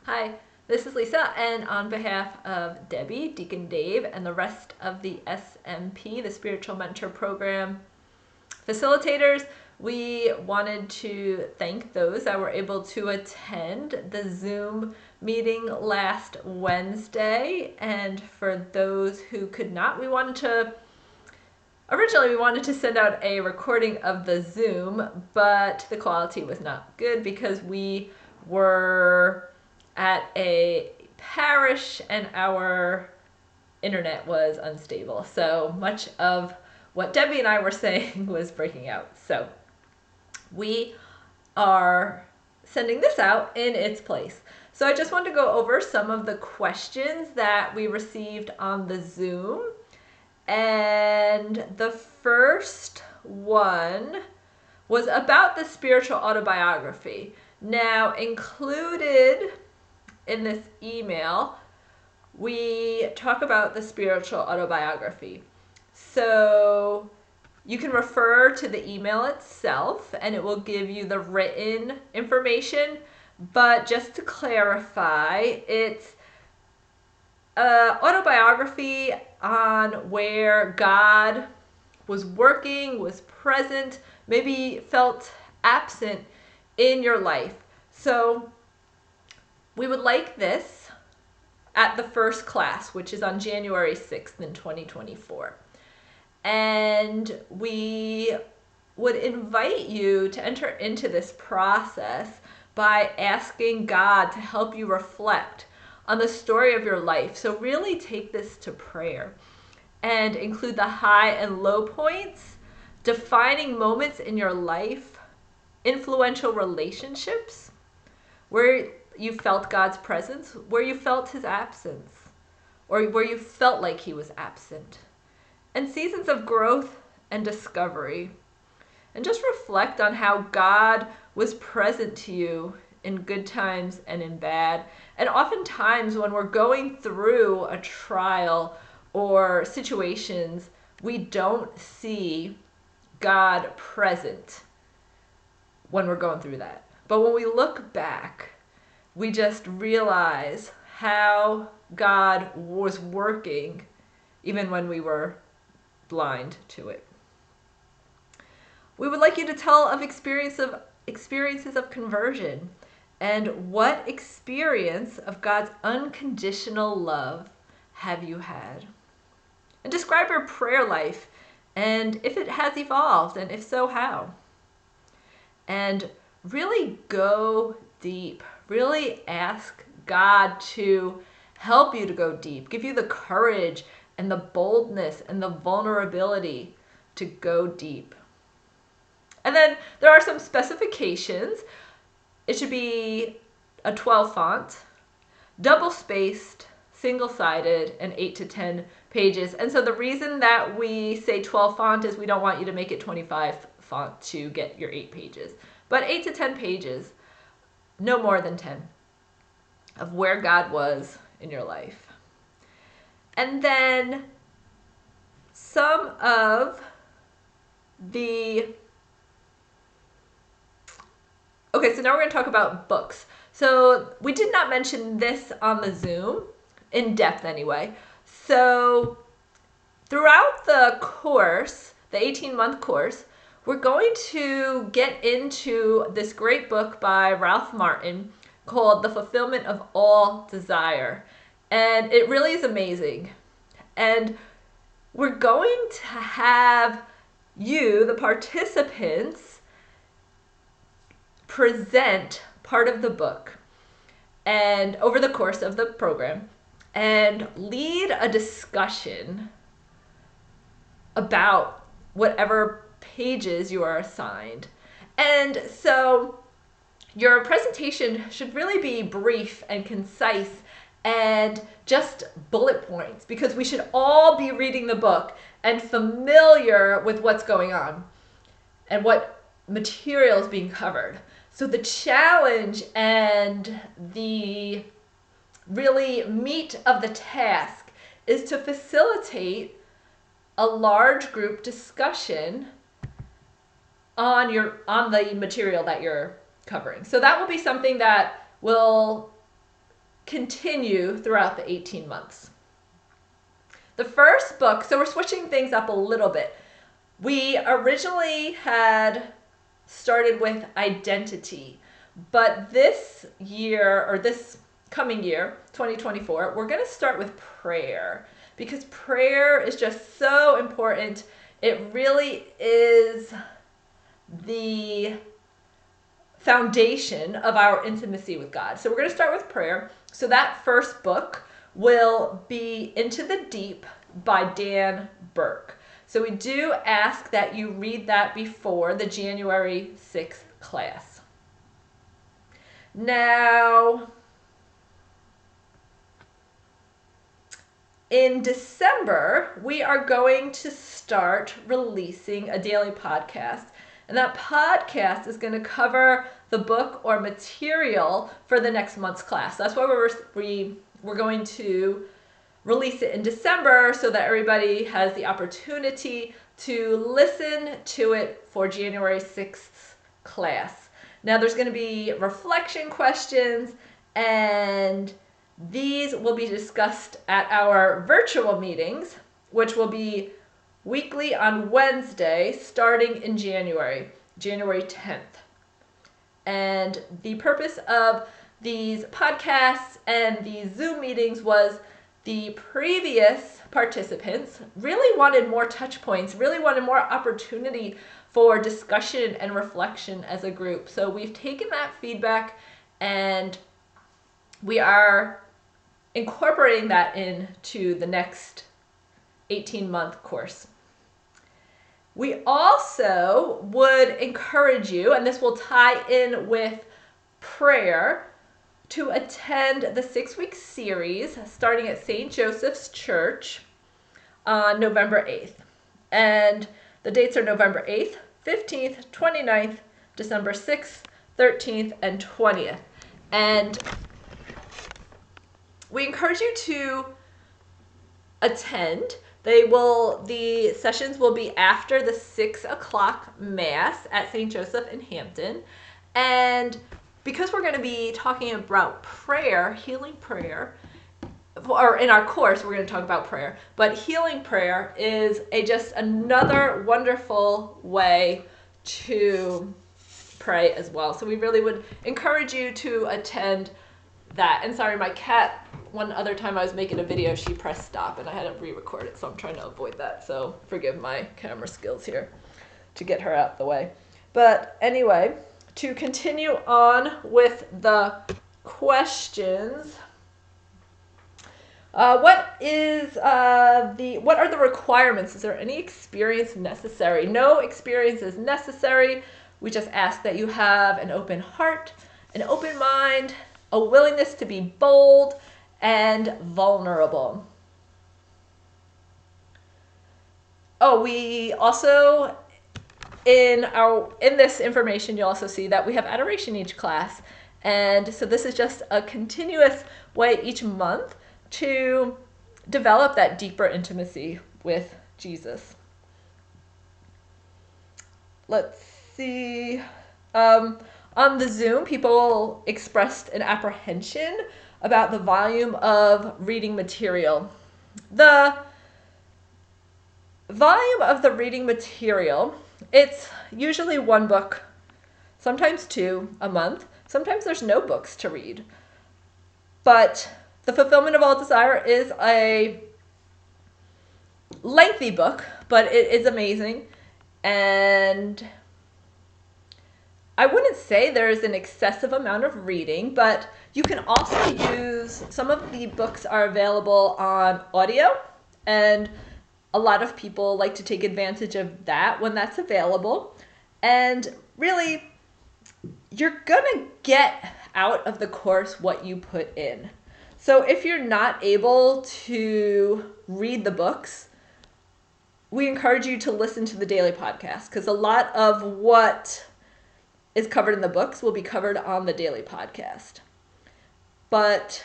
Hi, this is Lisa, and on behalf of Debbie, Deacon Dave, and the rest of the SMP, the Spiritual Mentor Program facilitators, we wanted to thank those that were able to attend the Zoom meeting last Wednesday. And for those who could not, originally we wanted to send out a recording of the Zoom, but the quality was not good because we were at a parish and our internet was unstable. So much of what Debbie and I were saying was breaking out. So we are sending this out in its place. So I just wanted to go over some of the questions that we received on the Zoom. And the first one was about the spiritual autobiography. Now, included in this email, we talk about the spiritual autobiography. So you can refer to the email itself and it will give you the written information. But just to clarify, it's an autobiography on where God was working, was present, maybe felt absent in your life. So we would like this at the first class, which is on January 6th in 2024. And we would invite you to enter into this process by asking God to help you reflect on the story of your life. So really take this to prayer and include the high and low points, defining moments in your life, influential relationships, where you felt God's presence, where you felt his absence, or where you felt like he was absent, and seasons of growth and discovery. And just reflect on how God was present to you in good times and in bad. And oftentimes when we're going through a trial or situations, we don't see God present when we're going through that. But when we look back, we just realize how God was working even when we were blind to it. We would like you to tell of experiences of conversion and what experience of God's unconditional love have you had? And describe your prayer life and if it has evolved, and if so, how? And really go deep. Really ask God to help you to go deep, give you the courage and the boldness and the vulnerability to go deep. And then there are some specifications. It should be a 12 font, double spaced, single-sided, and 8 to 10 pages. And so the reason that we say 12 font is we don't want you to make it 25 font to get your 8 pages. But 8 to 10 pages, no more than 10, of where God was in your life. And then some of the... Okay, so now we're going to talk about books. So we did not mention this on the Zoom, in depth anyway. So throughout the course, the 18-month course, we're going to get into this great book by Ralph Martin called The Fulfillment of All Desire. And it really is amazing. And we're going to have you, the participants, present part of the book and over the course of the program and lead a discussion about whatever pages you are assigned. And so your presentation should really be brief and concise and just bullet points, because we should all be reading the book and familiar with what's going on and what material is being covered. So the challenge and the really meat of the task is to facilitate a large group discussion on the material that you're covering. So that will be something that will continue throughout the 18 months. The first book, so we're switching things up a little bit. We originally had started with identity, but this year, or this coming year, 2024, we're going to start with prayer, because prayer is just so important. It really is the foundation of our intimacy with God. So we're going to start with prayer. So that first book will be Into the Deep by Dan Burke. So we do ask that you read that before the January 6th class. Now, in December, we are going to start releasing a daily podcast. And that podcast is going to cover the book or material for the next month's class. That's why we're going to release it in December, so that everybody has the opportunity to listen to it for January 6th class. Now there's going to be reflection questions, and these will be discussed at our virtual meetings, which will be weekly on Wednesday starting in January 10th. And the purpose of these podcasts and these Zoom meetings was the previous participants really wanted more touch points, really wanted more opportunity for discussion and reflection as a group. So we've taken that feedback and we are incorporating that into the next 18-month course. We also would encourage you, and this will tie in with prayer, to attend the 6-week series starting at St. Joseph's Church on November 8th. And the dates are November 8th, 15th, 29th, December 6th, 13th, and 20th. And we encourage you to attend. The sessions will be after the 6 o'clock Mass at St. Joseph in Hampton. And because we're going to be talking about prayer, healing prayer, or in our course we're going to talk about prayer, but healing prayer is just another wonderful way to pray as well. So we really would encourage you to attend that. And sorry, my cat, one other time I was making a video, she pressed stop and I had to re-record it, so I'm trying to avoid that. So forgive my camera skills here to get her out the way. But anyway, to continue on with the questions, what are the requirements? Is there any experience necessary? No experience is necessary. We just ask that you have an open heart, an open mind, a willingness to be bold and vulnerable. Oh, we also, in this information, you'll also see that we have adoration each class. And so this is just a continuous way each month to develop that deeper intimacy with Jesus. Let's see. On the Zoom, people expressed an apprehension about the volume of reading material. The volume of the reading material, it's usually one book, sometimes two a month. Sometimes there's no books to read. But The Fulfillment of All Desire is a lengthy book, but it is amazing. And I wouldn't say there's an excessive amount of reading, but you can also use, some of the books are available on audio, and a lot of people like to take advantage of that when that's available. And really, you're gonna get out of the course what you put in. So if you're not able to read the books, we encourage you to listen to the daily podcast, because a lot of what is covered in the books will be covered on the daily podcast. But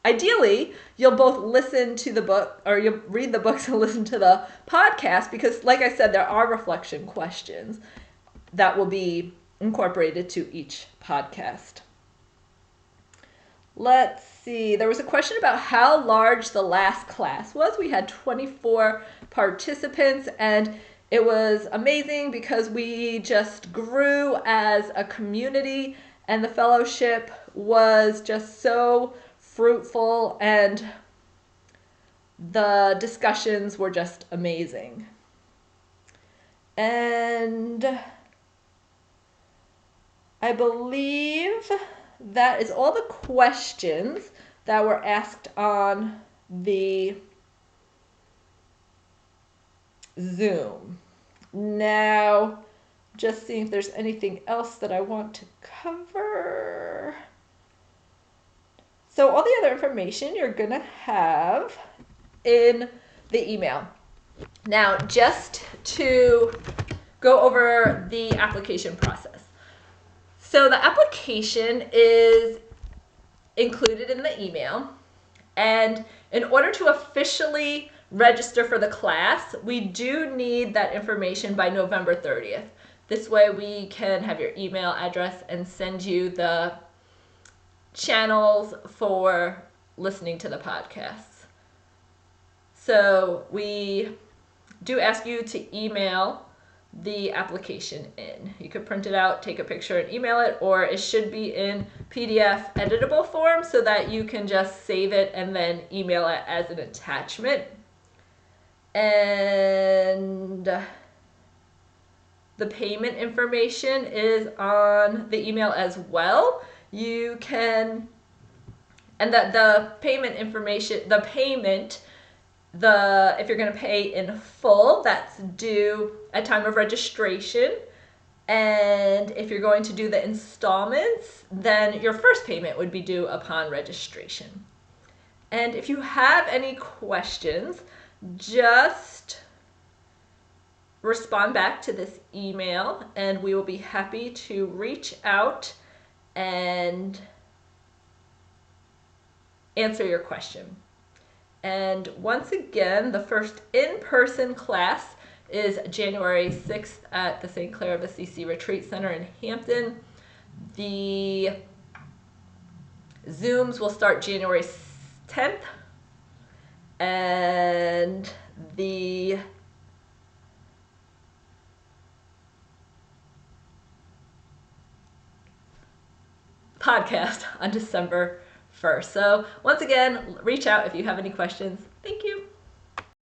ideally, you'll both listen to the book, or you'll read the books and listen to the podcast, because like I said, there are reflection questions that will be incorporated to each podcast. let's see. There was a question about how large the last class was. We had 24 participants, and it was amazing because we just grew as a community, and the fellowship was just so fruitful, and the discussions were just amazing. And I believe that is all the questions that were asked on the Zoom. Now, just seeing if there's anything else that I want to cover. So all the other information you're going to have in the email. Now, just to go over the application process. So the application is included in the email, and in order to officially register for the class, we do need that information by November 30th. This way we can have your email address and send you the channels for listening to the podcasts. So we do ask you to email the application in. You could print it out, take a picture and email it, or it should be in PDF editable form so that you can just save it and then email it as an attachment. And the payment information is on the email as well. You can, and the payment information, if you're going to pay in full, that's due at time of registration. And if you're going to do the installments, then your first payment would be due upon registration. And if you have any questions, just respond back to this email and we will be happy to reach out and answer your question. And once again, the first in-person class is January 6th at the St. Clair of Assisi Retreat Center in Hampton. The Zooms will start January 10th, and the podcast on December 1st. So once again, reach out if you have any questions. Thank you.